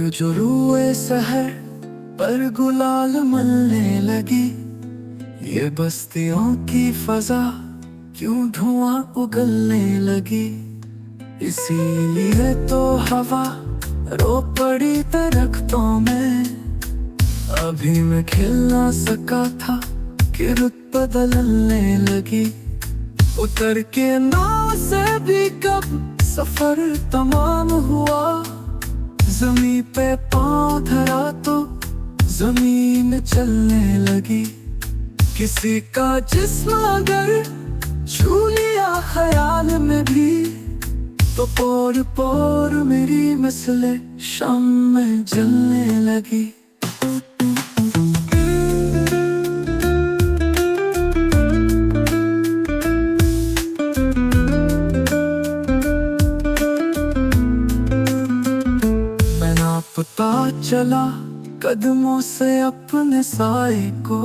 जो रुए सहर पर गुलाल मलने लगी, ये बस्तियों की फजा क्यों धुआं उगलने लगी। इसीलिए तो हवा रो पड़ी दरख्तों में, अभी मैं खिल ना सका था कि रुत बदलने लगी। उतर के नाव से भी कब सफर तमाम हुआ, जमीन पे पाँव धरा तो जमीन चलने लगी। किसी का जिस्म अगर छू लिया ख्याल में भी, तो पोर पोर मेरी मसले शाम में जलने लगी। पता चला कदमों से अपने साए को,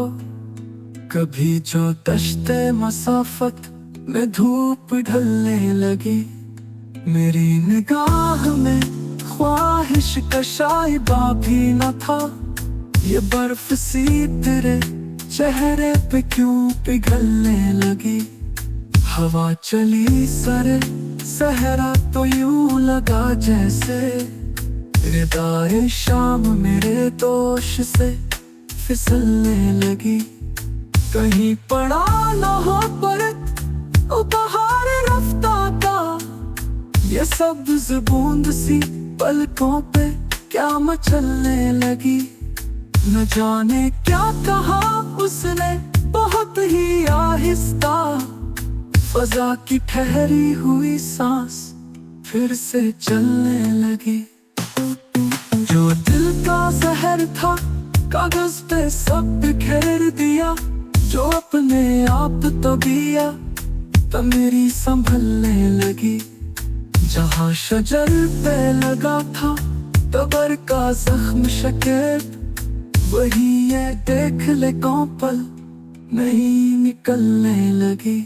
कभी जो दश्ते मसाफत में धूप ढलने लगी। मेरी निगाह में ख्वाहिश का शाइबा भी न था, ये बर्फ सी तेरे चेहरे पे क्यों पिघलने लगी। हवा चली सरे सहरा तो यूं लगा जैसे रिदाए शाम मेरे दोष से फिसलने लगी। कहीं पड़ा न हो पर उपहार रफ्ता का, ये सब्ज बूंद सी पलकों पे क्या मचलने लगी। न जाने क्या कहा उसने बहुत ही आहिस्ता, फजा की ठहरी हुई सांस फिर से चलने लगी। जो दिल का जहर था कागज पे सब बिखेर दिया, जो अपने आप तबीया तब मेरी संभलने लगी। जहाँ शजर पे लगा था तबर का जख्म शकेब, वही ये देख ले कौन पल नहीं निकलने लगी।